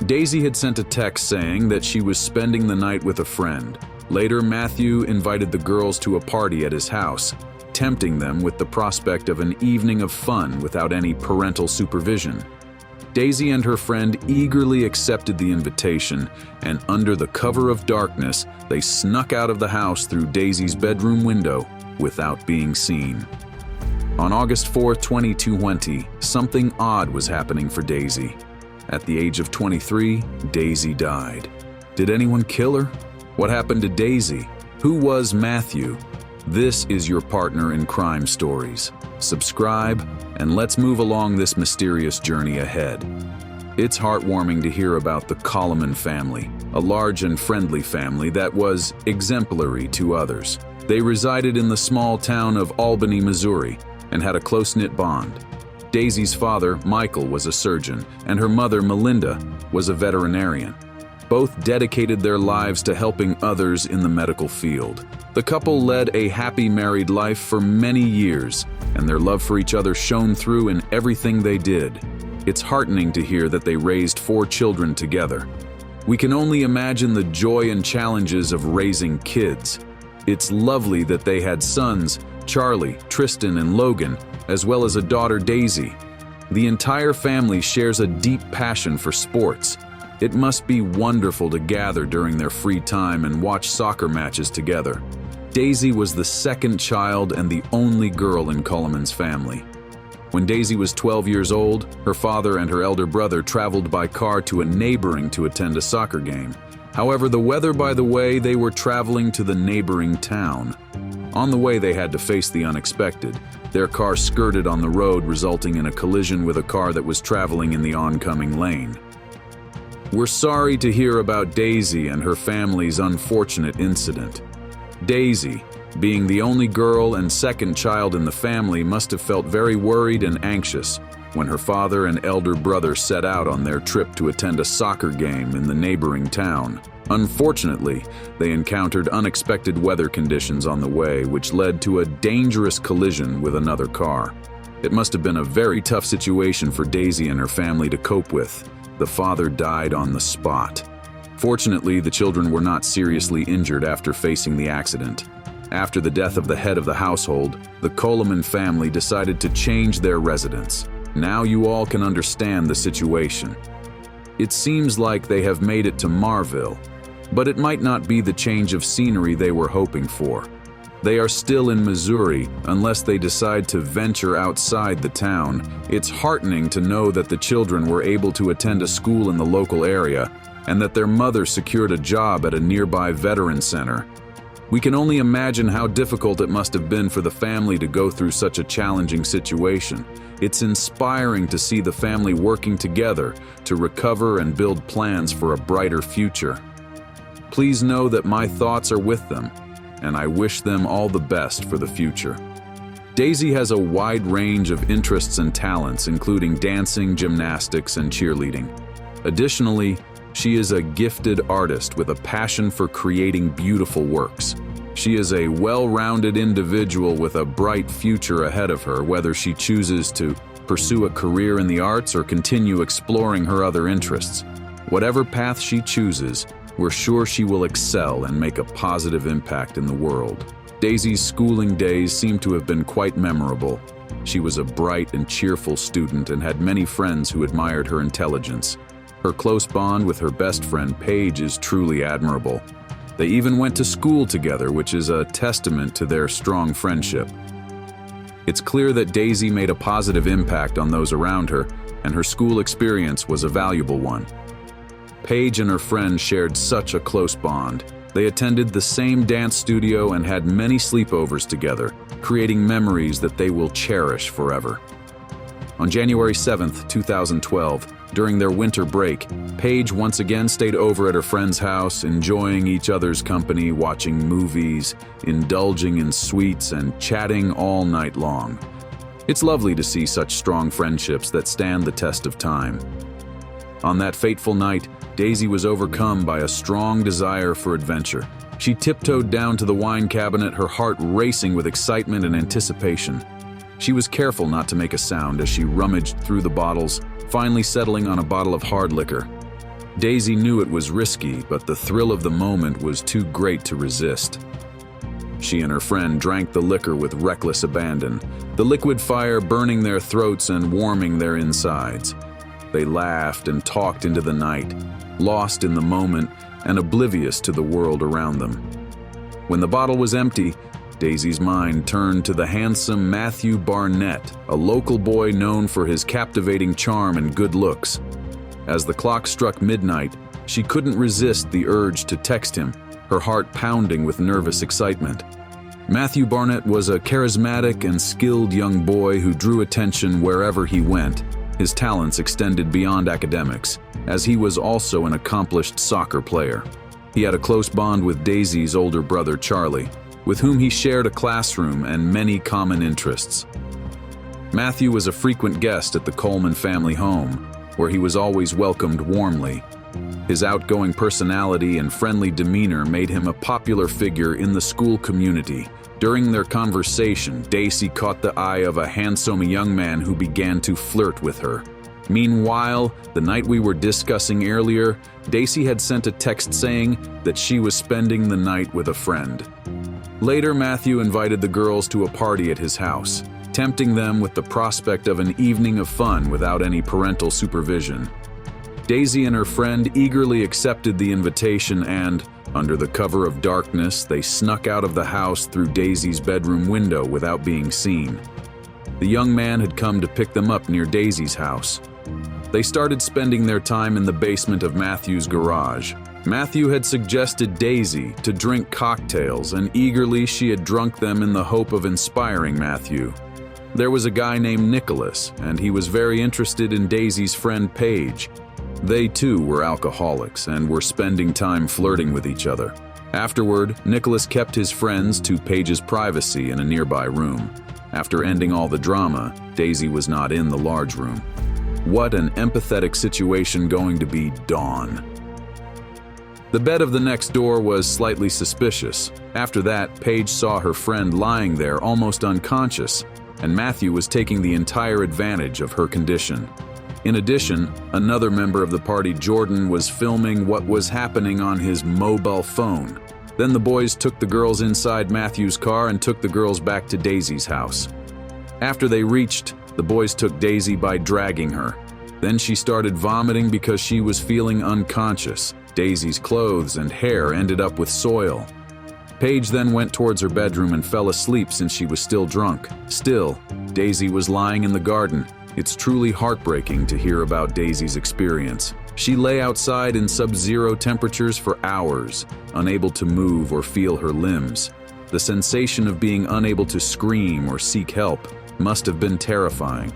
Daisy had sent a text saying that she was spending the night with a friend. Later, Matthew invited the girls to a party at his house, tempting them with the prospect of an evening of fun without any parental supervision. Daisy and her friend eagerly accepted the invitation, and under the cover of darkness, they snuck out of the house through Daisy's bedroom window without being seen. On August 4, 2020, something odd was happening for Daisy. At the age of 23, Daisy died. Did anyone kill her? What happened to Daisy? Who was Matthew? This is your partner in crime stories. Subscribe, and let's move along this mysterious journey ahead. It's heartwarming to hear about the Colemon family, a large and friendly family that was exemplary to others. They resided in the small town of Albany, Missouri, and had a close-knit bond. Daisy's father, Michael, was a surgeon, and her mother, Melinda, was a veterinarian. Both dedicated their lives to helping others in the medical field. The couple led a happy married life for many years, and their love for each other shone through in everything they did. It's heartening to hear that they raised 4 children together. We can only imagine the joy and challenges of raising kids. It's lovely that they had sons, Charlie, Tristan, and Logan, as well as a daughter, Daisy. The entire family shares a deep passion for sports. It must be wonderful to gather during their free time and watch soccer matches together. Daisy was the second child and the only girl in Colemon's family. When Daisy was 12 years old, her father and her elder brother traveled by car to a neighboring to attend a soccer game. However, the weather by the way they were traveling to the neighboring town. On the way, they had to face the unexpected. Their car skirted on the road, resulting in a collision with a car that was traveling in the oncoming lane. We're sorry to hear about Daisy and her family's unfortunate incident. Daisy, being the only girl and second child in the family, must have felt very worried and anxious when her father and elder brother set out on their trip to attend a soccer game in the neighboring town. Unfortunately, they encountered unexpected weather conditions on the way, which led to a dangerous collision with another car. It must have been a very tough situation for Daisy and her family to cope with. The father died on the spot. Fortunately, the children were not seriously injured after facing the accident. After the death of the head of the household, the Colemon family decided to change their residence. Now you all can understand the situation. It seems like they have made it to Marville, but it might not be the change of scenery they were hoping for. They are still in Missouri unless they decide to venture outside the town. It's heartening to know that the children were able to attend a school in the local area and that their mother secured a job at a nearby veteran center. We can only imagine how difficult it must have been for the family to go through such a challenging situation. It's inspiring to see the family working together to recover and build plans for a brighter future. Please know that my thoughts are with them, and I wish them all the best for the future. Daisy has a wide range of interests and talents, including dancing, gymnastics, and cheerleading. Additionally, she is a gifted artist with a passion for creating beautiful works. She is a well-rounded individual with a bright future ahead of her, whether she chooses to pursue a career in the arts or continue exploring her other interests. Whatever path she chooses, we're sure she will excel and make a positive impact in the world. Daisy's schooling days seem to have been quite memorable. She was a bright and cheerful student and had many friends who admired her intelligence. Her close bond with her best friend Paige is truly admirable. They even went to school together, which is a testament to their strong friendship. It's clear that Daisy made a positive impact on those around her, and her school experience was a valuable one. Paige and her friend shared such a close bond. They attended the same dance studio and had many sleepovers together, creating memories that they will cherish forever. On January 7, 2012, during their winter break, Paige once again stayed over at her friend's house, enjoying each other's company, watching movies, indulging in sweets, and chatting all night long. It's lovely to see such strong friendships that stand the test of time. On that fateful night, Daisy was overcome by a strong desire for adventure. She tiptoed down to the wine cabinet, her heart racing with excitement and anticipation. She was careful not to make a sound as she rummaged through the bottles, finally settling on a bottle of hard liquor. Daisy knew it was risky, but the thrill of the moment was too great to resist. She and her friend drank the liquor with reckless abandon, the liquid fire burning their throats and warming their insides. They laughed and talked into the night, lost in the moment and oblivious to the world around them. When the bottle was empty, Daisy's mind turned to the handsome Matthew Barnett, a local boy known for his captivating charm and good looks. As the clock struck midnight, she couldn't resist the urge to text him, her heart pounding with nervous excitement. Matthew Barnett was a charismatic and skilled young boy who drew attention wherever he went. His talents extended beyond academics, as he was also an accomplished soccer player. He had a close bond with Daisy's older brother Charlie, with whom he shared a classroom and many common interests. Matthew was a frequent guest at the Colemon family home, where he was always welcomed warmly. His outgoing personality and friendly demeanor made him a popular figure in the school community. During their conversation, Daisy caught the eye of a handsome young man who began to flirt with her. Meanwhile, the night we were discussing earlier, Daisy had sent a text saying that she was spending the night with a friend. Later, Matthew invited the girls to a party at his house, tempting them with the prospect of an evening of fun without any parental supervision. Daisy and her friend eagerly accepted the invitation and, under the cover of darkness, they snuck out of the house through Daisy's bedroom window without being seen. The young man had come to pick them up near Daisy's house. They started spending their time in the basement of Matthew's garage. Matthew had suggested Daisy to drink cocktails, and eagerly she had drunk them in the hope of inspiring Matthew. There was a guy named Nicholas, and he was very interested in Daisy's friend Paige. They too were alcoholics and were spending time flirting with each other. Afterward, Nicholas kept his friends to Paige's privacy in a nearby room. After ending all the drama, Daisy was not in the large room. What an empathetic situation going to be Dawn. The bed of the next door was slightly suspicious. After that, Paige saw her friend lying there almost unconscious, and Matthew was taking the entire advantage of her condition. In addition, another member of the party, Jordan, was filming what was happening on his mobile phone. Then the boys took the girls inside Matthew's car and took the girls back to Daisy's house. After they reached, the boys took Daisy by dragging her. Then she started vomiting because she was feeling unconscious. Daisy's clothes and hair ended up with soil. Paige then went towards her bedroom and fell asleep since she was still drunk. Still, Daisy was lying in the garden. It's truly heartbreaking to hear about Daisy's experience. She lay outside in sub-zero temperatures for hours, unable to move or feel her limbs. The sensation of being unable to scream or seek help must have been terrifying.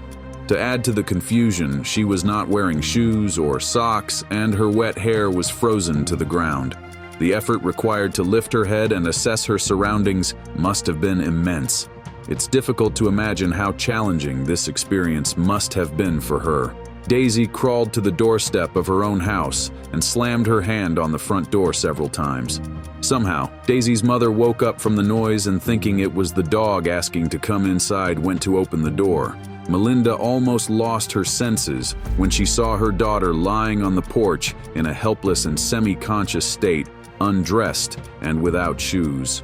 To add to the confusion, she was not wearing shoes or socks, and her wet hair was frozen to the ground. The effort required to lift her head and assess her surroundings must have been immense. It's difficult to imagine how challenging this experience must have been for her. Daisy crawled to the doorstep of her own house and slammed her hand on the front door several times. Somehow, Daisy's mother woke up from the noise and, thinking it was the dog asking to come inside, went to open the door. Melinda almost lost her senses when she saw her daughter lying on the porch in a helpless and semi-conscious state, undressed and without shoes.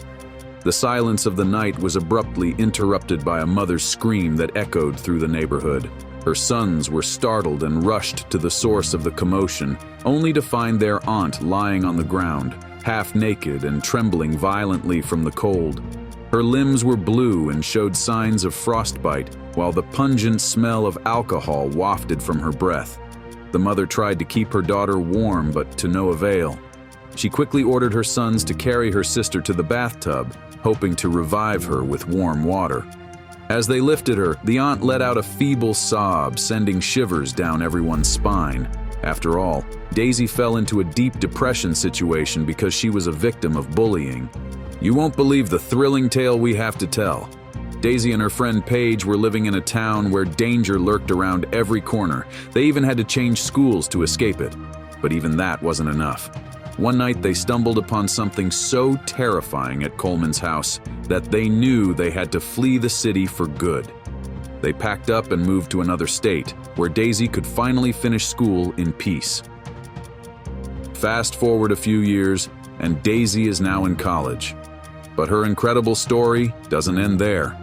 The silence of the night was abruptly interrupted by a mother's scream that echoed through the neighborhood. Her sons were startled and rushed to the source of the commotion, only to find their aunt lying on the ground, half naked and trembling violently from the cold. Her limbs were blue and showed signs of frostbite, while the pungent smell of alcohol wafted from her breath. The mother tried to keep her daughter warm, but to no avail. She quickly ordered her sons to carry her sister to the bathtub, hoping to revive her with warm water. As they lifted her, the aunt let out a feeble sob, sending shivers down everyone's spine. After all, Daisy fell into a deep depression situation because she was a victim of bullying. You won't believe the thrilling tale we have to tell. Daisy and her friend Paige were living in a town where danger lurked around every corner. They even had to change schools to escape it. But even that wasn't enough. One night they stumbled upon something so terrifying at Coleman's house that they knew they had to flee the city for good. They packed up and moved to another state, where Daisy could finally finish school in peace. Fast forward a few years, and Daisy is now in college. But her incredible story doesn't end there.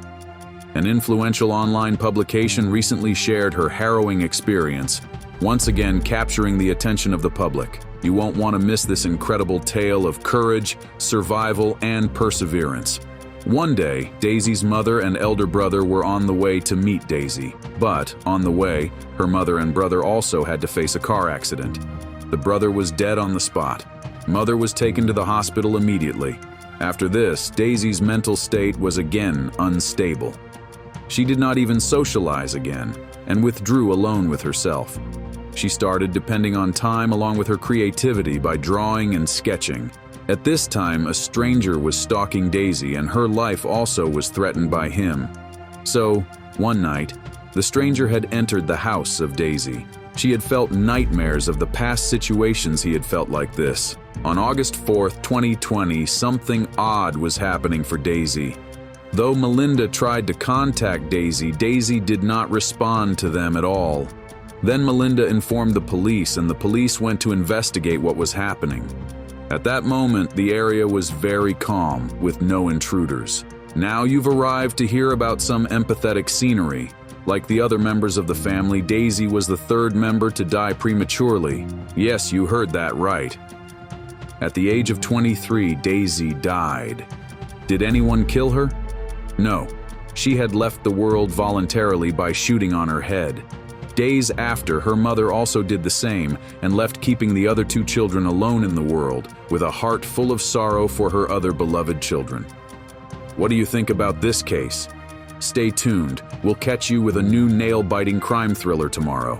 An influential online publication recently shared her harrowing experience, once again capturing the attention of the public. You won't want to miss this incredible tale of courage, survival, and perseverance. One day, Daisy's mother and elder brother were on the way to meet Daisy. But, on the way, her mother and brother also had to face a car accident. The brother was dead on the spot. Mother was taken to the hospital immediately. After this, Daisy's mental state was again unstable. She did not even socialize again, and withdrew alone with herself. She started depending on time along with her creativity by drawing and sketching. At this time, a stranger was stalking Daisy, and her life also was threatened by him. So, one night, the stranger had entered the house of Daisy. She had felt nightmares of the past situations he had felt like this. On August 4th, 2020, something odd was happening for Daisy. Though Melinda tried to contact Daisy, Daisy did not respond to them at all. Then Melinda informed the police, and the police went to investigate what was happening. At that moment, the area was very calm, with no intruders. Now you've arrived to hear about some empathetic scenery. Like the other members of the family, Daisy was the third member to die prematurely. Yes, you heard that right. At the age of 23, Daisy died. Did anyone kill her? No. She had left the world voluntarily by shooting on her head. Days after, her mother also did the same and left, keeping the other two children alone in the world, with a heart full of sorrow for her other beloved children. What do you think about this case? Stay tuned. We'll catch you with a new nail-biting crime thriller tomorrow.